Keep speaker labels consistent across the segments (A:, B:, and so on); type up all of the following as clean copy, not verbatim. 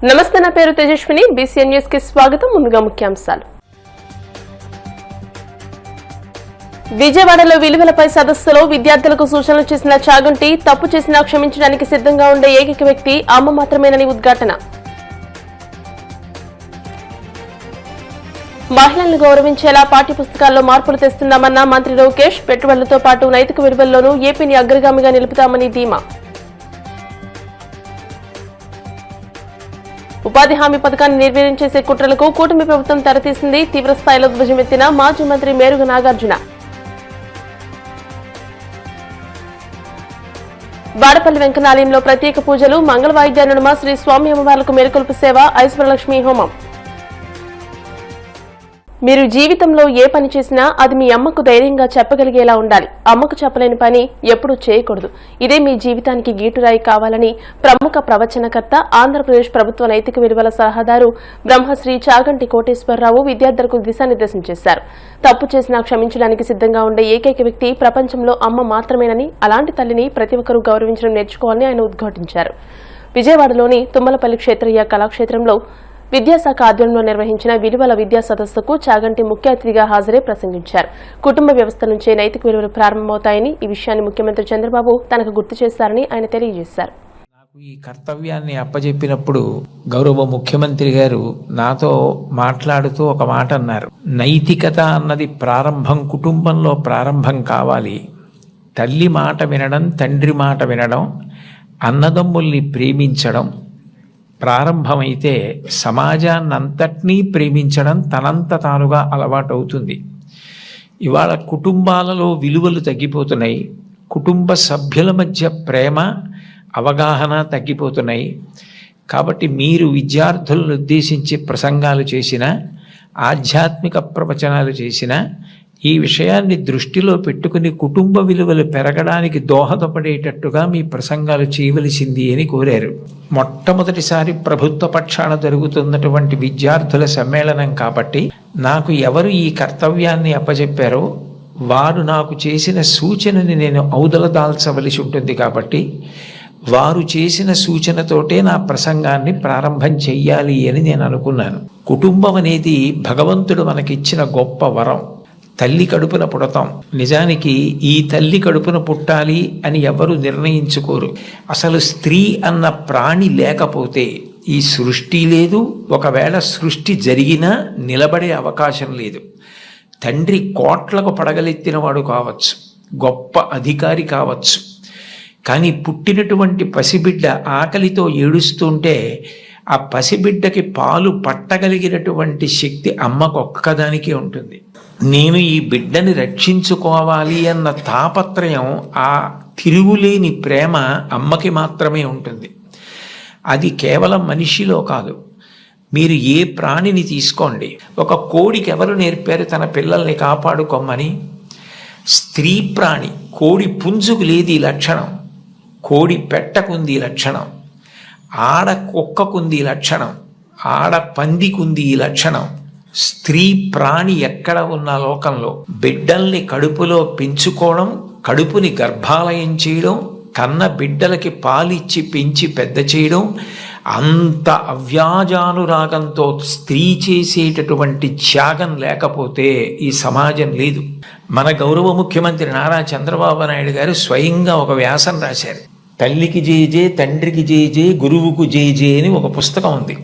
A: నమస్తే, నా పేరు తేజస్విని. బీసీఎన్ న్యూస్ కి స్వాగతం. ముందుగా ముఖ్యాంశాలు. విజయవాడలో విలువలపై సదస్సులో విద్యార్థులకు సూచనలు చేసిన చాగంటి తప్పు చేసినా క్షమించడానికి సిద్ధంగా ఉండే ఏకైక వ్యక్తి అమ్మ మాత్రమేనని ఉద్ఘాటన. మహిళలను గౌరవించేలా పాఠ్యపుస్తకాల్లో మార్పులు తెస్తున్నామన్న మంత్రి లోకేష్. పెట్టుబడులతో పాటు నైతిక విలువల్లోనూ ఏపీని అగ్రగామిగా నిలుపుతామని ధీమా. ఉపాధి హామీ పథకాన్ని నిర్వీర్యం చేసే కుట్రలకు కూటమి ప్రభుత్వం తెరతీసింది. తీవ్రస్థాయిలో ధ్వజమెత్తిన మాజీ మంత్రి మేరుగ నాగార్జున. వాడపల్లి వెంకనాలయంలో ప్రత్యేక పూజలు. మంగళ వాయిద్య నడుమ శ్రీ స్వామి అమ్మవార్లకు మేలుకొల్పు సేవ. ఐశ్వర్యలక్ష్మి హోమం. మీరు జీవితంలో ఏ పని చేసినా అది మీ అమ్మకు ధైర్యంగా చెప్పగలిగేలా ఉండాలి. అమ్మకు చెప్పలేని పని ఎప్పుడూ చేయకూడదు. ఇదే మీ జీవితానికి గీటురాయి కావాలని ప్రముఖ ప్రవచనకర్త, ఆంధ్రప్రదేశ్ ప్రభుత్వ నైతిక విలువల సలహాదారు బ్రహ్మశ్రీ చాగంటి కోటేశ్వరరావు విద్యార్థులకు దిశానిర్దేశం చేశారు. తప్పు చేసినా క్షమించడానికి సిద్ధంగా ఉండే ఏకైక వ్యక్తి ప్రపంచంలో అమ్మ మాత్రమేనని, అలాంటి తల్లిని ప్రతి ఒక్కరూ గౌరవించడం నేర్చుకోవాలని ఆయన ఉద్ఘాటించారు. విజయవాడలోని తుమ్మలపల్లి క్షేత్రయ్య కళాక్షేత్రంలో విద్యాశాఖ ఆధ్వర్యంలో నిర్వహించిన విలువల విద్యా సదస్సుకు చాగంటి ముఖ్య అతిథిగా హాజరై ప్రసంగించారు. కుటుంబ వ్యవస్థ నుంచే నైతిక విలువలు ప్రారంభమవుతాయని, ఈ విషయాన్ని ముఖ్యమంత్రి చంద్రబాబు తనకు గుర్తు చేశారని ఆయన తెలియజేశారు.
B: నాకు ఈ కర్తవ్యాన్ని అప్పజెప్పినప్పుడు గౌరవ ముఖ్యమంత్రి గారు నాతో మాట్లాడుతూ ఒక మాట అన్నారు. నైతికత అన్నది ప్రారంభం కుటుంబంలో ప్రారంభం కావాలి. తల్లి మాట వినడం, తండ్రి మాట వినడం, అన్నదమ్ముల్ని ప్రేమించడం ప్రారంభమైతే సమాజాన్నంతటినీ ప్రేమించడం తనంత తానుగా అలవాటవుతుంది. ఇవాళ కుటుంబాలలో విలువలు తగ్గిపోతున్నాయి. కుటుంబ సభ్యుల మధ్య ప్రేమ, అవగాహన తగ్గిపోతున్నాయి. కాబట్టి మీరు విద్యార్థులను ఉద్దేశించి ప్రసంగాలు చేసినా, ఆధ్యాత్మిక ప్రవచనాలు చేసినా ఈ విషయాన్ని దృష్టిలో పెట్టుకుని కుటుంబ విలువలు పెరగడానికి దోహదపడేటట్టుగా మీ ప్రసంగాలు చేయవలసింది అని కోరారు. మొట్టమొదటిసారి ప్రభుత్వ పక్షాన జరుగుతున్నటువంటి విద్యార్థుల సమ్మేళనం కాబట్టి నాకు ఎవరు ఈ కర్తవ్యాన్ని అప్పచెప్పారో వారు నాకు చేసిన సూచనని నేను ఔదలదాల్చవలసి ఉంటుంది. కాబట్టి వారు చేసిన సూచనతోటే నా ప్రసంగాన్ని ప్రారంభం చెయ్యాలి అని నేను అనుకున్నాను. కుటుంబం అనేది భగవంతుడు మనకిచ్చిన గొప్ప వరం. తల్లి కడుపున పుడతాం. నిజానికి ఈ తల్లి కడుపున పుట్టాలి అని ఎవరు నిర్ణయించుకోరు. అసలు స్త్రీ అన్న ప్రాణి లేకపోతే ఈ సృష్టి లేదు. ఒకవేళ సృష్టి జరిగినా నిలబడే అవకాశం లేదు. తండ్రి కోట్లకు పడగలెత్తినవాడు కావచ్చు, గొప్ప అధికారి కావచ్చు, కానీ పుట్టినటువంటి పసిబిడ్డ ఆకలితో ఏడుస్తుంటే ఆ పసిబిడ్డకి పాలు పట్టగలిగినటువంటి శక్తి అమ్మకు ఒక్కదానికే ఉంటుంది. నేను ఈ బిడ్డని రక్షించుకోవాలి అన్న తాపత్రయం, ఆ తిరుగులేని ప్రేమ అమ్మకి మాత్రమే ఉంటుంది. అది కేవలం మనిషిలో కాదు. మీరు ఏ ప్రాణిని తీసుకోండి. ఒక కోడికి ఎవరు నేర్పారు తన పిల్లల్ని కాపాడుకోమని? స్త్రీ ప్రాణి. కోడి పుంజుకు లేదు ఈ లక్షణం, కోడి పెట్టకుంది ఈ లక్షణం, ఆడ కుక్కకుంది ఈ లక్షణం, ఆడ పందికుంది ఈ లక్షణం. స్త్రీ ప్రాణి ఎక్కడ ఉన్న లోకంలో బిడ్డల్ని కడుపులో పెంచుకోవడం, కడుపుని గర్భాలయం చేయడం, కన్న బిడ్డలకి పాలిచ్చి పెంచి పెద్ద చేయడం, అంత అవ్యాజానురాగంతో స్త్రీ చేసేటటువంటి త్యాగం లేకపోతే ఈ సమాజం లేదు. మన గౌరవ ముఖ్యమంత్రి నారా చంద్రబాబు నాయుడు గారు స్వయంగా ఒక వ్యాసం రాశారు. తల్లికి జేజే, తండ్రికి జేజే, గురువుకు జేజే అని ఒక పుస్తకం ఉంది.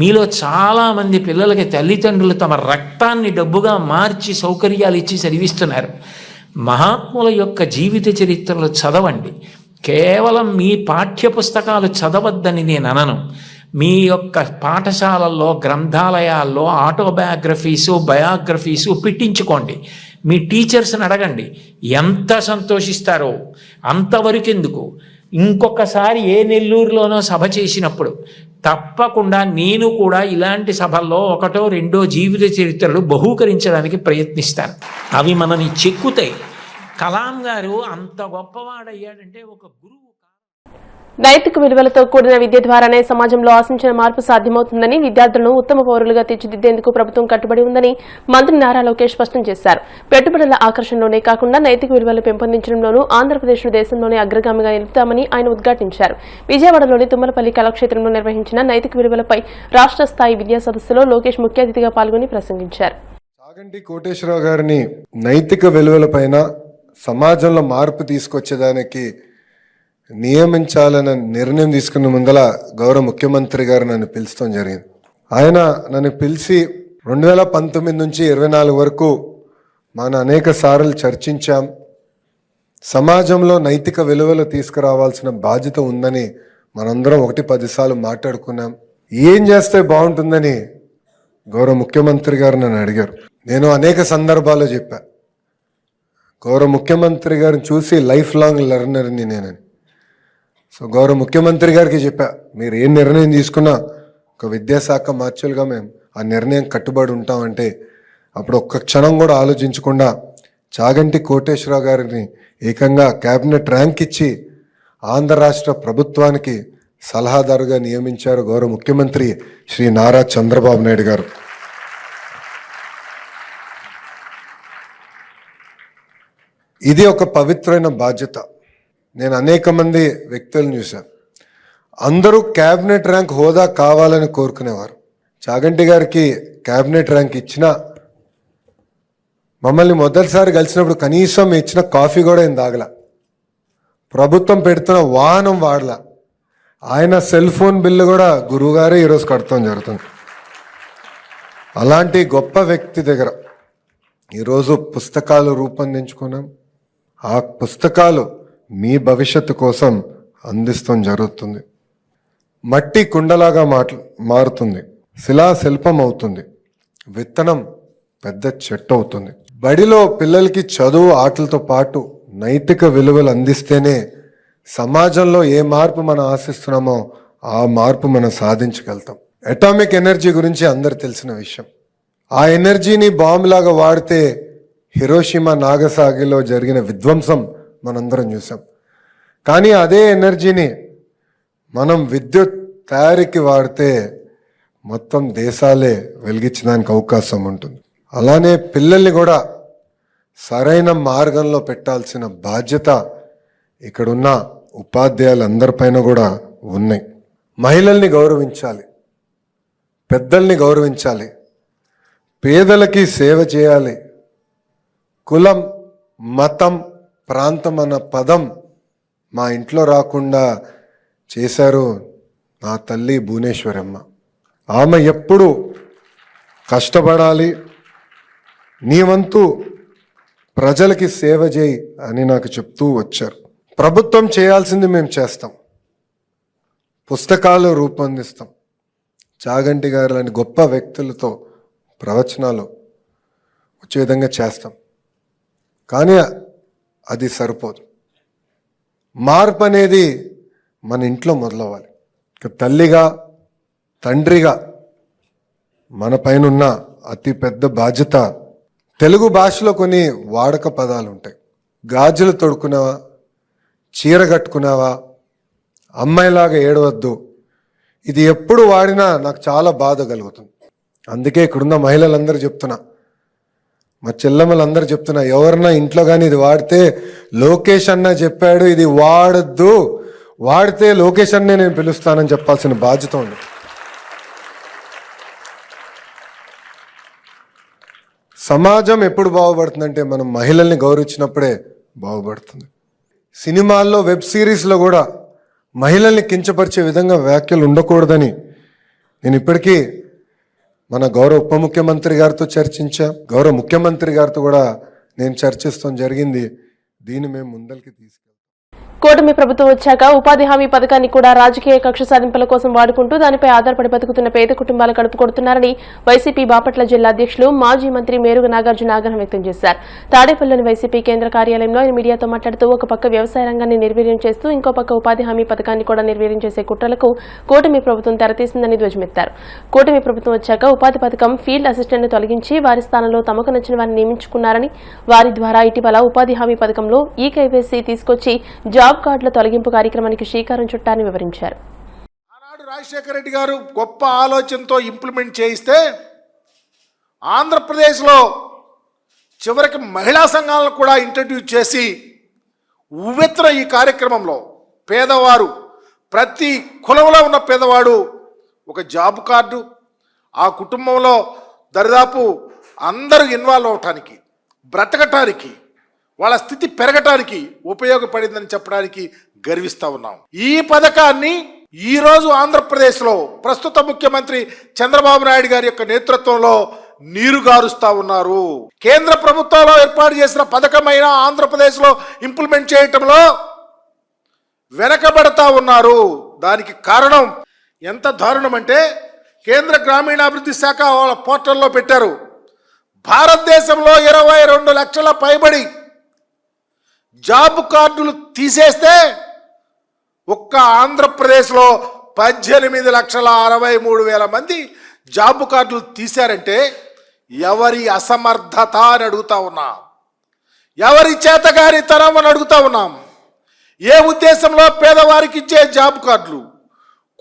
B: మీలో చాలామంది పిల్లలకి తల్లిదండ్రులు తమ రక్తాన్ని డబ్బుగా మార్చి సౌకర్యాలు ఇచ్చి చదివిస్తున్నారు. మహాత్ముల యొక్క జీవిత చరిత్రలు చదవండి. కేవలం మీ పాఠ్యపుస్తకాలు చదవద్దని నేను అనను. మీ యొక్క పాఠశాలల్లో, గ్రంథాలయాల్లో ఆటోబయోగ్రఫీసు, బయోగ్రఫీసు పెట్టించుకోండి. మీ టీచర్స్ని అడగండి, ఎంత సంతోషిస్తారో. అంతవరకు ఎందుకు, ఇంకొకసారి ఏ నెల్లూరులోనో సభ చేసినప్పుడు తప్పకుండా నేను కూడా ఇలాంటి సభల్లో ఒకటో రెండో జీవిత చరిత్రలు బహూకరించడానికి ప్రయత్నిస్తాను. అవి మనని చెక్కుతాయి. కలాం గారు అంత గొప్పవాడయ్యాడంటే ఒక గురువు.
A: నైతిక విలువలతో కూడిన విద్య ద్వారానే సమాజంలో ఆశించిన మార్పు సాధ్యమవుతుందని, విద్యార్థులను ఉత్తమ పౌరులుగా తీర్చిదిద్దేందుకు ప్రభుత్వం కట్టుబడి ఉందని మంత్రి నారా లోకేష్ స్పష్టం చేశారు. పెట్టుబడుల ఆకర్షణలోనే కాకుండా నైతిక విలువలు పెంపొందించడంలోనూ ఆంధ్రప్రదేశ్ను దేశంలోనే అగ్రగామిగా నిలుపుతామని ఆయన ఉద్ఘాటించారు. విజయవాడలోని తుమ్మలపల్లి కళాక్షేత్రంలో నిర్వహించిన నైతిక విలువలపై రాష్ట్ర స్థాయి విద్యా సదస్సులో లోకేష్ ముఖ్య అతిథిగా పాల్గొని ప్రసంగించారు.
C: చాగంటి కోటేశ్వరరావు గారిని నైతిక విలువలపైన సమాజంలో మార్పు తీసుకొచ్చేదానికి నియమించాలని నిర్ణయం తీసుకున్న ముందల గౌరవ ముఖ్యమంత్రి గారు నన్ను పిలుస్తాం జరిగింది. ఆయన నన్ను పిలిచి 2019 నుంచి 24 వరకు మనం అనేక సార్లు చర్చించాం. సమాజంలో నైతిక విలువలు తీసుకురావాల్సిన బాధ్యత ఉందని మనందరం 1-10 సార్లు మాట్లాడుకున్నాం. ఏం చేస్తే బాగుంటుందని గౌరవ ముఖ్యమంత్రి గారు నన్ను అడిగారు. నేను అనేక సందర్భాల్లో చెప్పా, గౌరవ ముఖ్యమంత్రి గారిని చూసి లైఫ్ లాంగ్ లెర్నర్ని నేనని. సో గౌరవ ముఖ్యమంత్రి గారికి చెప్పా, మీరు ఏ నిర్ణయం తీసుకున్నా ఒక విద్యాశాఖ మార్చులుగా మేము ఆ నిర్ణయం కట్టుబడి ఉంటామంటే అప్పుడు ఒక్క క్షణం కూడా ఆలోచించకుండా చాగంటి కోటేశ్వరరావు గారిని ఏకంగా క్యాబినెట్ ర్యాంక్ ఇచ్చి ఆంధ్ర రాష్ట్ర ప్రభుత్వానికి సలహాదారుగా నియమించారు గౌరవ ముఖ్యమంత్రి శ్రీ నారా చంద్రబాబు నాయుడు గారు. ఇది ఒక పవిత్రమైన బాధ్యత. నేను అనేక మంది వ్యక్తులను చూశాను, అందరూ క్యాబినెట్ ర్యాంక్ హోదా కావాలని కోరుకునేవారు. చాగంటి గారికి క్యాబినెట్ ర్యాంక్ ఇచ్చినా మమ్మల్ని మొదటిసారి కలిసినప్పుడు కనీసం ఇచ్చిన కాఫీ కూడా ఏం తాగల, ప్రభుత్వం పెడుతున్న వాహనం వాడలా, ఆయన సెల్ ఫోన్ బిల్లు కూడా గురువుగారే ఈరోజు కడతాం జరుగుతుంది. అలాంటి గొప్ప వ్యక్తి దగ్గర ఈరోజు పుస్తకాలు రూపొందించుకున్నాం. ఆ పుస్తకాలు మీ భవిష్యత్తు కోసం అందిస్తాం జరుగుతుంది. మట్టి కుండలాగా మారుతుంది, శిలా శిల్పం అవుతుంది, విత్తనం పెద్ద చెట్టు అవుతుంది. బడిలో పిల్లలకి చదువు ఆటలతో పాటు నైతిక విలువలు అందిస్తేనే సమాజంలో ఏ మార్పు మనం ఆశిస్తున్నామో ఆ మార్పు మనం సాధించగలుగుతాం. అటామిక్ ఎనర్జీ గురించి అందరు తెలిసిన విషయం. ఆ ఎనర్జీని బాంబులాగా వాడితే హిరోషిమా నాగసాగిలో జరిగిన విధ్వంసం మనందరం చూసాం. కానీ అదే ఎనర్జీని మనం విద్యుత్ తయారీకి వాడితే మొత్తం దేశాలే వెలిగించడానికి అవకాశం ఉంటుంది. అలానే పిల్లల్ని కూడా సరైన మార్గంలో పెట్టాల్సిన బాధ్యత ఇక్కడున్న ఉపాధ్యాయులందరిపైన కూడా ఉన్నాయి. మహిళల్ని గౌరవించాలి, పెద్దల్ని గౌరవించాలి, పేదలకి సేవ చేయాలి. కులం, మతం, ప్రాంతం అన్న పదం మా ఇంట్లో రాకుండా చేశారు నా తల్లి భువనేశ్వరమ్మ. ఆమె ఎప్పుడు కష్టపడాలి, నీ వంతు ప్రజలకి సేవ చేయి అని నాకు చెప్తూ వచ్చారు. ప్రభుత్వం చేయాల్సింది మేము చేస్తాం, పుస్తకాలు రూపొందిస్తాం. చాగంటి గారు లాంటి గొప్ప వ్యక్తులతో ప్రవచనాలు వచ్చే విధంగా చేస్తాం. కానీ అది సరిపోదు. మార్పు అనేది మన ఇంట్లో మొదలవ్వాలి. తల్లిగా, తండ్రిగా మన పైన ఉన్న అతి పెద్ద బాధ్యత. తెలుగు భాషలో కొన్ని వాడక పదాలు ఉంటాయి. గాజులు తొడుకున్నావా, చీర కట్టుకున్నావా, అమ్మాయిలాగా ఏడవద్దు, ఇది ఎప్పుడు వాడినా నాకు చాలా బాధ కలుగుతుంది. అందుకే ఇక్కడున్న మహిళలందరూ చెప్తున్నా, మా చెల్లెమ్మలందరూ చెప్తున్నా, ఎవరన్నా ఇంట్లో కానీ ఇది వాడితే లోకేష్ అన్న చెప్పాడు ఇది వాడద్దు, వాడితే లోకేష్ అన్నే నేను పిలుస్తానని చెప్పాల్సిన బాధ్యత ఉంది. సమాజం ఎప్పుడు బాగుపడుతుందంటే మనం మహిళల్ని గౌరవించినప్పుడే బాగుపడుతుంది. సినిమాల్లో, వెబ్ సిరీస్లో కూడా మహిళల్ని కించపరిచే విధంగా వ్యాఖ్యలు ఉండకూడదని నేను ఇప్పటికీ మన గౌరవ ఉప ముఖ్యమంత్రి గారితో చర్చించా, గౌరవ ముఖ్యమంత్రి గారితో కూడా నేను చర్చిస్తాం జరిగింది. దీన్ని మేము ముందరికి తీసుకెళ్తాం.
A: కూటమి ప్రభుత్వం వచ్చాక ఉపాధి హామీ పథకాన్ని కూడా రాజకీయ కక్ష సాధింపుల కోసం వాడుకుంటూ దానిపై ఆధారపడి బతుకుతున్న పేద కుటుంబాలు కడుపు కొడుతున్నారని వైసీపీ బాపట్ల జిల్లా అధ్యక్షులు మాజీ మంత్రి మేరుగ నాగార్జున ఆగ్రహం వ్యక్తం చేశారు. తాడేపల్లిలోని వైసీపీ కేంద్ర కార్యాలయంలో ఆయన మీడియాతో మాట్లాడుతూ ఒక పక్క వ్యవసాయ రంగాన్ని నిర్వీర్యం చేస్తూ ఇంకో పక్క ఉపాధి హామీ పథకాన్ని కూడా నిర్వీర్యం చేసే కుట్రలకు కూటమి ప్రభుత్వం తెరతీసిందని ధ్వజమెత్తారు. కూటమి ప్రభుత్వం వచ్చాక ఉపాధి పథకం ఫీల్డ్ అసిస్టెంట్ను తొలగించి వారి స్థానంలో తమకు నచ్చిన వారిని నియమించుకున్నారని, వారి ద్వారా ఇటీవల ఉపాధి హామీ పథకంలో ఈ కేవైసీ తీసుకొచ్చి జాబ్ జాబ్ కార్డుల తొలగింపు కార్యక్రమానికి శ్రీకారం చుట్టాన్ని వివరించారు.
D: ఆనాడు రాజశేఖర రెడ్డి గారు గొప్ప ఆలోచనతో ఇంప్లిమెంట్ చేయిస్తే ఆంధ్రప్రదేశ్లో చివరికి మహిళా సంఘాలను కూడా ఇంట్రడ్యూస్ చేసి ఉవ్వెత్తున ఈ కార్యక్రమంలో పేదవారు, ప్రతి కులంలో ఉన్న పేదవాడు ఒక జాబ్ కార్డు, ఆ కుటుంబంలో దరిదాపు అందరూ ఇన్వాల్వ్ అవటానికి, బ్రతకటానికి, వాళ్ళ స్థితి పెరగటానికి ఉపయోగపడిందని చెప్పడానికి గర్విస్తూ ఉన్నాం. ఈ పథకాన్ని ఈరోజు ఆంధ్రప్రదేశ్లో ప్రస్తుత ముఖ్యమంత్రి చంద్రబాబు నాయుడు గారి యొక్క నేతృత్వంలో నీరుగారుస్తా ఉన్నారు. కేంద్ర ప్రభుత్వంలో ఏర్పాటు చేసిన పథకమైన ఆంధ్రప్రదేశ్లో ఇంప్లిమెంట్ చేయటంలో వెనకబడతా ఉన్నారు. దానికి కారణం ఎంత దారుణం అంటే, కేంద్ర గ్రామీణాభివృద్ధి శాఖ వాళ్ళ పోర్టల్లో పెట్టారు, భారతదేశంలో 22 లక్షల పైబడి జాబ్ కార్డులు తీసేస్తే ఒక్క ఆంధ్రప్రదేశ్లో 18,63,000 మంది జాబ్ కార్డులు తీశారంటే ఎవరి అసమర్థత అని అడుగుతా ఉన్నాం, ఎవరి చేతగారితనం అని అడుగుతా ఉన్నాం. ఏ ఉద్దేశంలో పేదవారికి ఇచ్చే జాబ్ కార్డులు,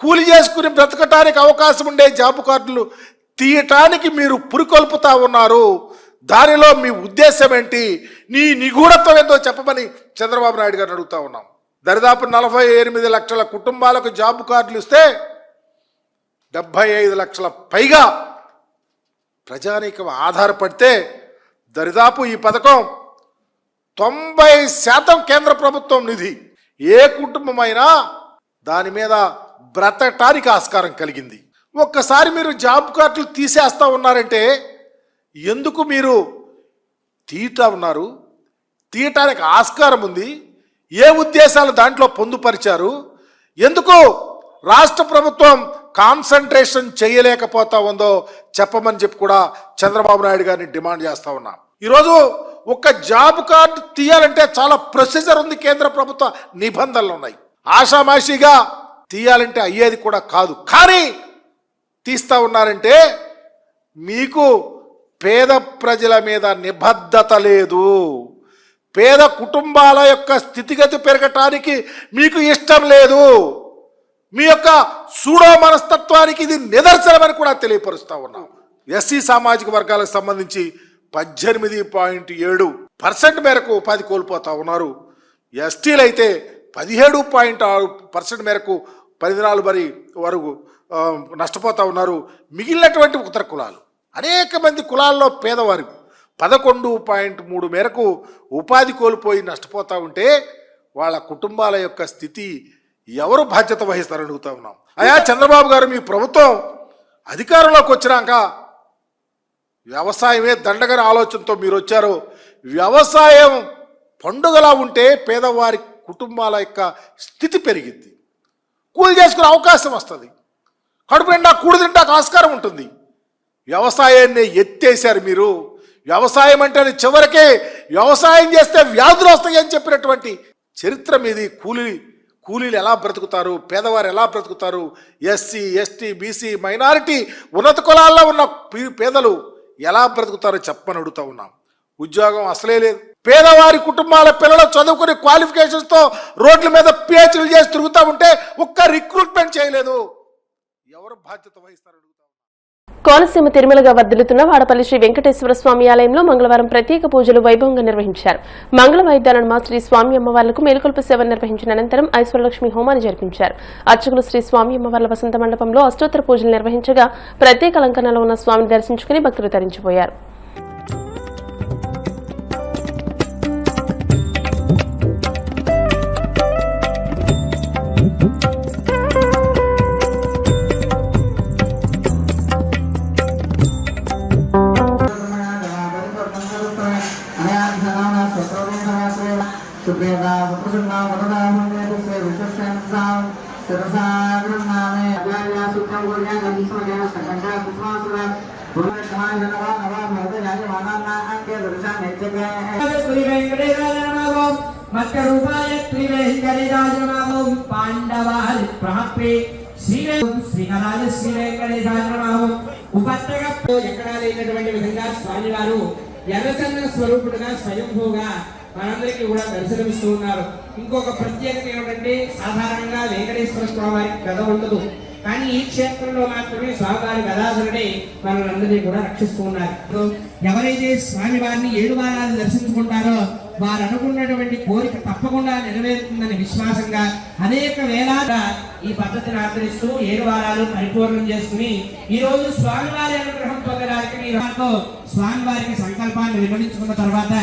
D: కూలి చేసుకుని బ్రతకటానికి అవకాశం ఉండే జాబ్ కార్డులు తీయటానికి మీరు పురికొల్పుతా ఉన్నారు? దానిలో మీ ఉద్దేశం ఏంటి? నీ నిగూఢత్వం ఏందో చెప్పమని చంద్రబాబు నాయుడు గారిని అడుగుతా ఉన్నాం. దరిదాపు 48 లక్షల కుటుంబాలకు జాబ్ కార్డులు ఇస్తే 75 లక్షల పైగా ప్రజానీకం ఆధారపడితే దరిదాపు ఈ పథకం 90% కేంద్ర ప్రభుత్వం నిధి. ఏ కుటుంబమైనా దాని మీద బ్రతకటానికి ఆస్కారం కలిగింది. ఒక్కసారి మీరు జాబ్ కార్డులు తీసేస్తా ఉన్నారంటే ఎందుకు మీరు తీయటా ఉన్నారు? తీయటానికి ఆస్కారం ఉంది. ఏ ఉద్దేశాలు దాంట్లో పొందుపరిచారు? ఎందుకు రాష్ట్ర ప్రభుత్వం కాన్సన్ట్రేషన్ చేయలేకపోతా ఉందో చెప్పమని చెప్పి కూడా చంద్రబాబు నాయుడు గారిని డిమాండ్ చేస్తా ఉన్నాం. ఈరోజు ఒక జాబ్ కార్డు తీయాలంటే చాలా ప్రొసీజర్ ఉంది, కేంద్ర ప్రభుత్వ నిబంధనలు ఉన్నాయి. ఆషామాషిగా తీయాలంటే అయ్యేది కూడా కాదు. కానీ తీస్తా ఉన్నారంటే మీకు పేద ప్రజల మీద నిబద్ధత లేదు, పేద కుటుంబాల యొక్క స్థితిగతి పెరగటానికి మీకు ఇష్టం లేదు. మీ యొక్క సూడో మనస్తత్వానికి ఇది నిదర్శనమని కూడా తెలియపరుస్తా ఉన్నాం. ఎస్సీ సామాజిక వర్గాలకు సంబంధించి 18.7% మేరకు ఉపాధి కోల్పోతా ఉన్నారు. ఎస్టీలు అయితే 17.6% మేరకు 14 వరకు నష్టపోతా ఉన్నారు. మిగిలినటువంటి ఇతర కులాలు, అనేక మంది కులాల్లో పేదవారు 11.3 మేరకు ఉపాధి కోల్పోయి నష్టపోతూ ఉంటే వాళ్ళ కుటుంబాల యొక్క స్థితి ఎవరు బాధ్యత వహిస్తారని అడుగుతా ఉన్నాం. అయ్యా చంద్రబాబు గారు, మీ ప్రభుత్వం అధికారంలోకి వచ్చినాక వ్యవసాయమే దండగని ఆలోచనతో మీరు వచ్చారు. వ్యవసాయం పండుగలా ఉంటే పేదవారి కుటుంబాల యొక్క స్థితి పెరిగింది, కూలి చేసుకునే అవకాశం వస్తుంది, కడుపు నిండా కూడి తింటాకు ఆస్కారం ఉంటుంది. వ్యవసాయాన్ని ఎత్తేసారు మీరు. వ్యవసాయం అంటే చివరికే వ్యవసాయం చేస్తే వ్యాధులు వస్తాయని చెప్పినటువంటి చరిత్ర మీది. కూలీలు ఎలా బ్రతుకుతారు, పేదవారు ఎలా బ్రతుకుతారు, ఎస్సీ ఎస్టీ బీసీ మైనారిటీ ఉన్నత కులాల్లో ఉన్న పేదలు ఎలా బ్రతుకుతారో చెప్పమని అడుగుతా ఉన్నాం. ఉద్యోగం అసలే లేదు. పేదవారి కుటుంబాల పిల్లలు చదువుకుని క్వాలిఫికేషన్స్తో రోడ్ల మీద పిహెచ్డీలు చేసి తిరుగుతూ ఉంటే ఒక్క రిక్రూట్మెంట్ చేయలేదు. ఎవరు బాధ్యత వహిస్తారు అడుగుతా.
A: కోనసీమ తిరుమలగా వర్ధిల్లుతున్న వాడపల్లి శ్రీ వెంకటేశ్వర స్వామి ఆలయంలో మంగళవారం ప్రత్యేక పూజలు వైభవంగా నిర్వహించారు. మంగళ వాయిద్యాలను శ్రీ స్వామి అమ్మవార్లకు మేలుకొల్పు సేవలు నిర్వహించిన అనంతరం ఐశ్వర్యలక్ష్మి హోమాన్ని జరిపించారు. అర్చకులు శ్రీ స్వామి అమ్మవార్ల వసంత మండపంలో అష్టోత్తర పూజలు నిర్వహించగా ప్రత్యేక అలంకరణలో ఉన్న స్వామిని దర్శించుకుని భక్తులు తరించిపోయారు.
E: ఎక్కడా లేనటువంటి విధంగా స్వామివారు ఎర్రచందన స్వరూపుడుగా స్వయంభూగా మనందరికీ కూడా దర్శనమిస్తూ ఉన్నారు. ఇంకొక ప్రత్యేకత ఏమిటంటే సాధారణంగా వెంకటేశ్వర స్వామి వారికి గద ఉండదు, కానీ ఈ క్షేత్రంలో మాత్రమే స్వామివారి గదాధరుడే మనల్ని కూడా రక్షిస్తూ ఉన్నారు. ఎవరైతే స్వామి వారిని 7 వారాలు దర్శించుకుంటారో వారు అనుకున్నటువంటి కోరిక తప్పకుండా నెరవేరుతుందని విశ్వాసంగా అనేక వేలాద ఈ పద్ధతిని ఆచరిస్తూ 7 వారాలు పరిపూర్ణం చేసుకుని ఈ రోజు స్వామివారి అనుగ్రహం పొందడానికి మీరు స్వామివారికి సంకల్పాన్ని వివరించుకున్న తర్వాత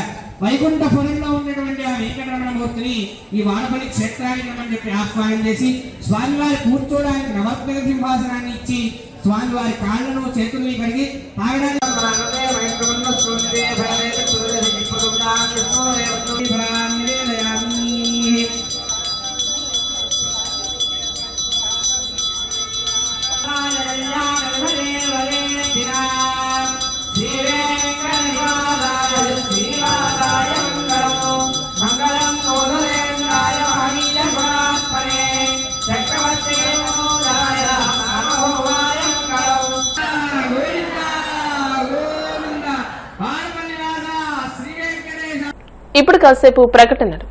E: వైకుంఠపురంలో ఉన్నటువంటి ఆ వెంకటరమణ మూర్తిని ఈ వాడపల్లి క్షేత్రానికి రమ్మని చెప్పి ఆహ్వానం చేసి స్వామివారి కూర్చోడానికి నవత్న సింహాసనాన్ని ఇచ్చి స్వామివారి కాళ్ళను చేతుల్ని కడిగి తాగడానికి
A: ఇప్పుడు కాసేపు ప్రకటనలు.